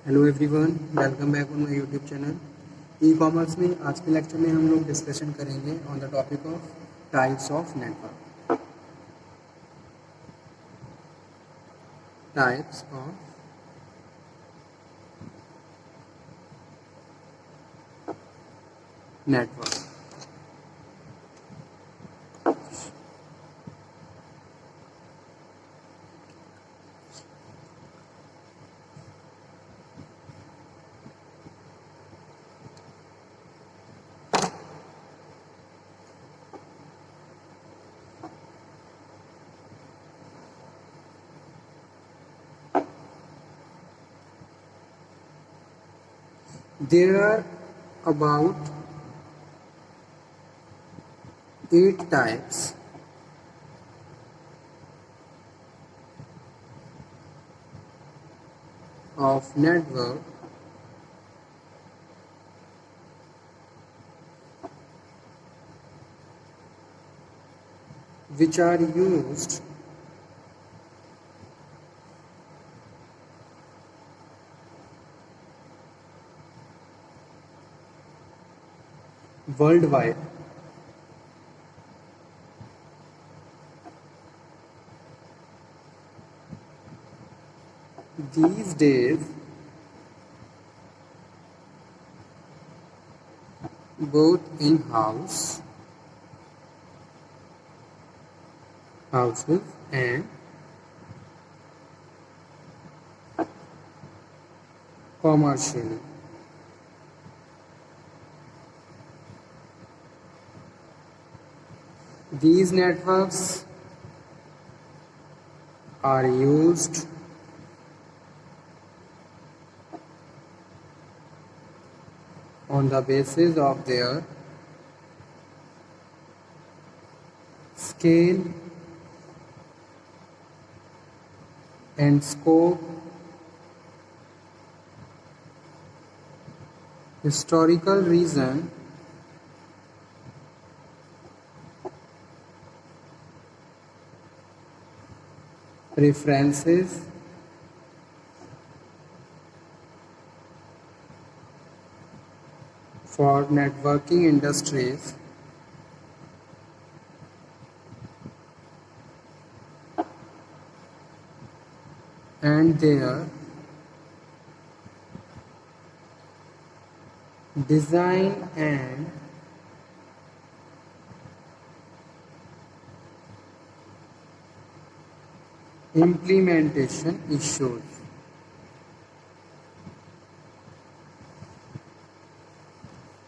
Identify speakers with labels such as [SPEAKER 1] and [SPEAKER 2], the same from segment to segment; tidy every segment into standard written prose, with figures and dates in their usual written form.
[SPEAKER 1] Hello everyone, welcome back on my YouTube channel. E commerce में आज के lecture में हम लोग डिस्कशन करेंगे on the topic of types of network. Types of network. There are about 8 types of network which are used worldwide. These days, both in-house houses and commercially. These networks are used on the basis of their scale and scope, historical reason, preferences, for networking industries, and their design and implementation issues.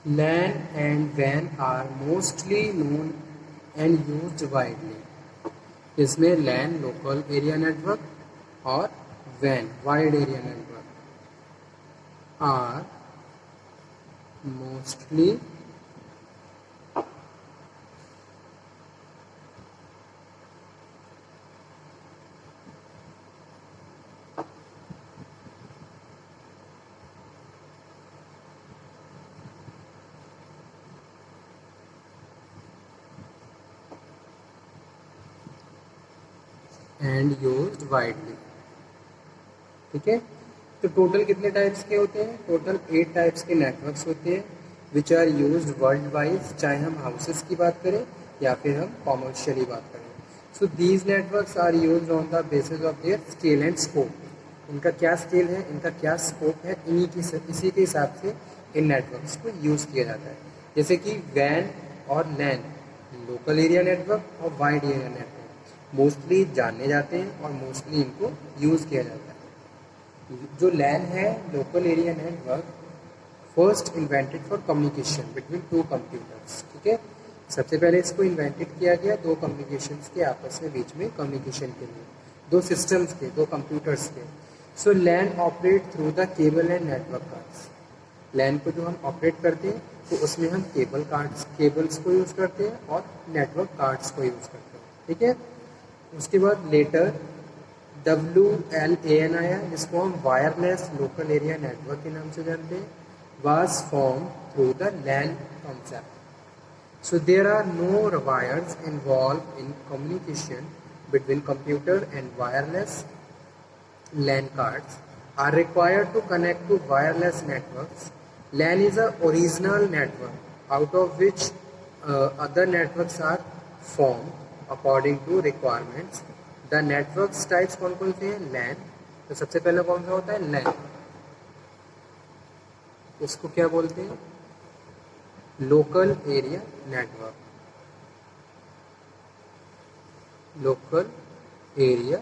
[SPEAKER 1] LAN and WAN are mostly known and used widely. इसमें LAN local area network और WAN wide area network are mostly and used widely. ठीक है, तो total कितने types के होते हैं? Total 8 types के नेटवर्क्स होते हैं which are used world wise, चाहे हम हाउसेस की बात करें या फिर हम कॉमर्शियली बात करें। So these networks are used on the basis of their scale and scope. इनका क्या स्केल है, इनका क्या स्कोप है, इसी के हिसाब से इन नेटवर्क्स को यूज़ किया जाता है। जैसे कि वैन और लैन लोकल एरिया नेटवर्क और वाइड एरिया नेटवर्क मोस्टली जाने जाते हैं और मोस्टली इनको यूज़ किया जाता है। जो लैन है, local area network, first invented for communication between 2 computers. ठीक है, सबसे पहले इसको इन्वेंटेड किया गया 2 कम्युनिकेशंस के आपस में बीच में कम्युनिकेशन के लिए, 2 सिस्टम्स के, 2 कंप्यूटर्स के। So LAN operate through the cable and network cards. LAN को जो हम ऑपरेट करते हैं तो उसमें हम केबल्स को यूज़ करते हैं और नेटवर्क कार्ड्स को यूज़ करते हैं। ठीक है, उसके बाद लेटर WLAN आया, जिसको हम वायरलेस लोकल एरिया नेटवर्क के नाम से जानते हैं, was formed through the LAN concept. So there are no wires involved in communication between computer and wireless LAN cards. are required to connect to wireless networks. LAN is a original network out of which other networks are formed according to requirements. The networks types कौन कौन से हैं? LAN. तो सबसे पहले कौन सा होता है? LAN. इसको क्या बोलते हैं? Local area network. Local area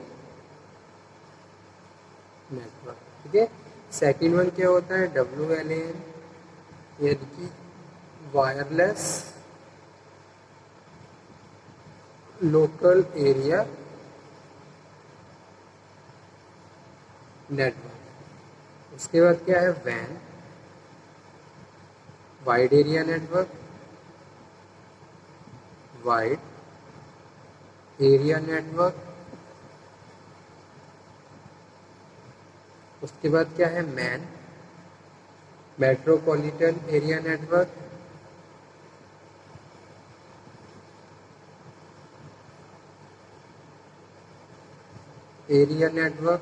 [SPEAKER 1] network. ठीक है. सेकेंड वन क्या होता है? WLAN, यानी कि वायरलेस लोकल एरिया नेटवर्क. उसके बाद क्या है? WAN, wide area network. Wide area network. उसके बाद क्या है? Man, metropolitan area network. Area network.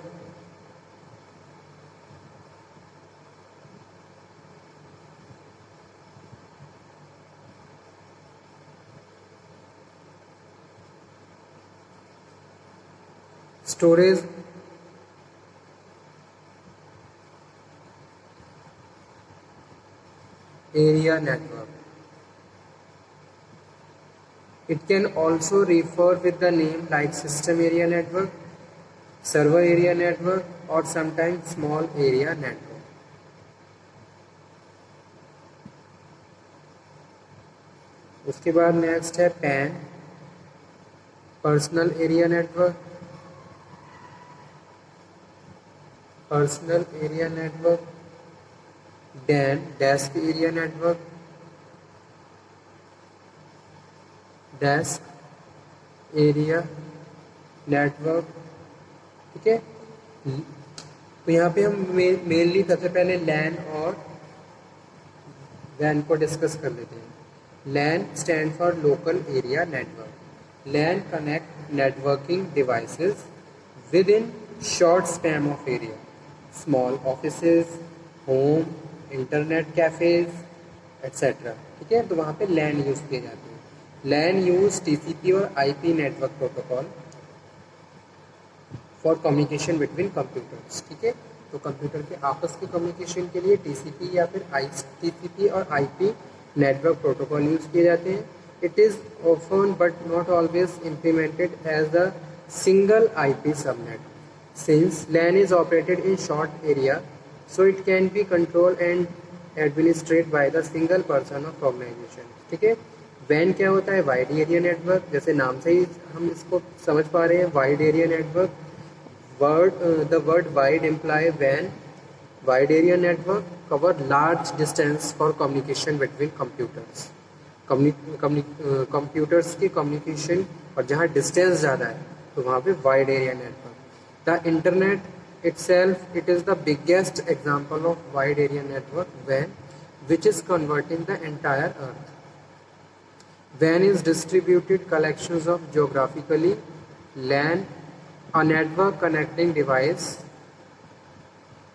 [SPEAKER 1] Storage area network. It can also refer with the name like system area network, server area network, or sometimes small area network. उसके बाद next है PAN, personal area network. Personal area network. DAN, desk area network. Desk area network. ठीक है. तो यहाँ पे हम mainly सबसे पहले LAN और WAN को डिस्कस कर लेते हैं. LAN stand for local area network. LAN connect networking devices with in short span of area. Small offices, home, internet cafes etcetera. ठीक है. तो वहाँ पे LAN यूज़ किए जाते हैं. LAN यूज TCP और IP network protocol for communication between computers. ठीक है. तो कंप्यूटर के आपस के कम्युनिकेशन के लिए TCP या फिर TCP और IP नेटवर्क प्रोटोकॉल यूज़ किए जाते हैं. It is often but not always implemented as the single IP subnet. Since LAN is operated in short area, so it can be controlled and administered by the single person of organization. ठीक है. WAN क्या होता है? Wide area network. जैसे नाम से ही हम इसको समझ पा रहे हैं, wide area network. The word wide imply WAN, wide area network, cover large distance for communication between computers. Computers की कम्युनिकेशन और जहाँ डिस्टेंस ज़्यादा है तो वहाँ पे wide area network. The internet itself, it is the biggest example of wide area network WAN, which is converting the entire earth. WAN is distributed collections of geographically LAN, a network connecting device.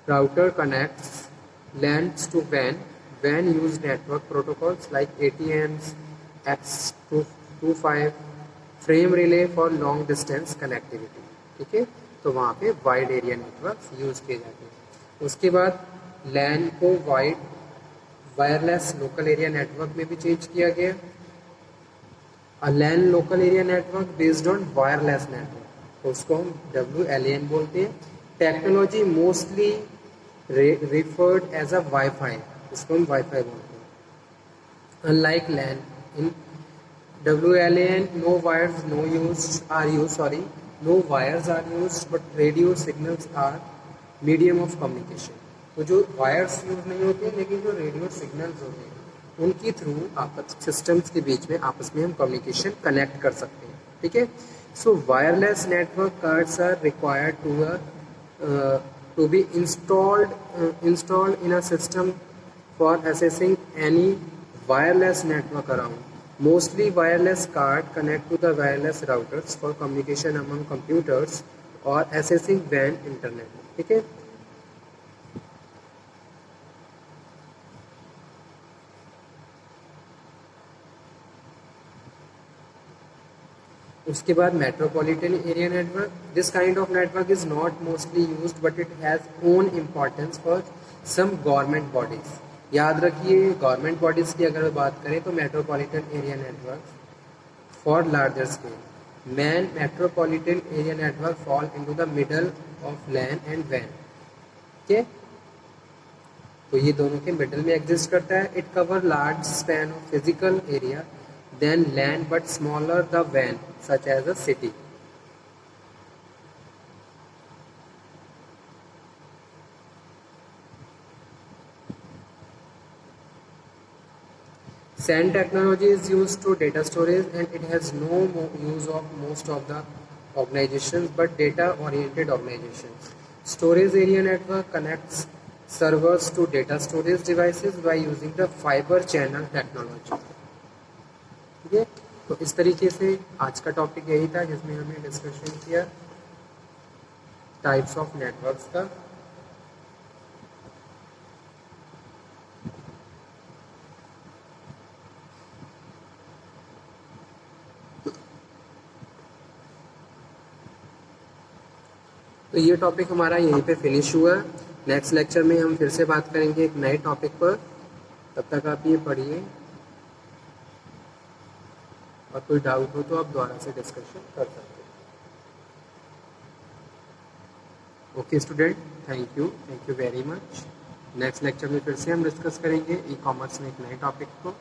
[SPEAKER 1] Router connects LANs to WAN. WAN use network protocols like ATMs, X225, frame relay for long distance connectivity. ठीक है. तो वहाँ पे wide area network use किए जाते हैं. उसके बाद LAN को वायरलेस लोकल एरिया नेटवर्क में भी चेंज किया गया. LAN local area network based on wireless network, तो उसको हम WLAN बोलते हैं. Technology mostly referred as a WiFi, इसको हम वाईफाई बोलते हैं. Unlike LAN, in WLAN no wires are used but radio signals are medium of communication. तो जो वायर्स यूज नहीं होते हैं लेकिन जो रेडियो सिग्नल्स होते हैं उनके थ्रू आपस सिस्टम्स के बीच में आपस में हम कम्युनिकेशन कनेक्ट कर सकते हैं. ठीक है. So wireless network cards are required to be installed in a system for accessing any wireless network around. Mostly wireless card connect to the wireless routers for communication among computers or accessing WAN internet. ठीक है. उसके बाद metropolitan area network, this kind of network is not mostly used but it has own importance for some government bodies. याद रखिए government bodies की अगर बात करें तो metropolitan area network for larger scale. MAN metropolitan area network fall into the middle of LAN and वैन। ठीक, तो ये दोनों के मिडल में एग्जिस्ट करता है। It cover large span of physical area than LAN but smaller the वैन such as a city. SAN technology is used to data storage and it has no use of most of the organizations but data oriented organizations. Storage area network connects servers to data storage devices by using the fiber channel technology. ठीक है, तो इस तरीके से आज का topic यही था जिसमें हमने डिस्कशन किया टाइप्स ऑफ नेटवर्क्स का। तो ये टॉपिक हमारा यहीं पे फिनिश हुआ। नेक्स्ट लेक्चर में हम फिर से बात करेंगे एक नए टॉपिक पर। तब तक आप ये पढ़िए और कोई डाउट हो तो आप दोबारा से डिस्कशन कर सकते हैं। Okay student, thank you very much. Next lecture में फिर से हम डिस्कस करेंगे ई कॉमर्स में एक नए टॉपिक को।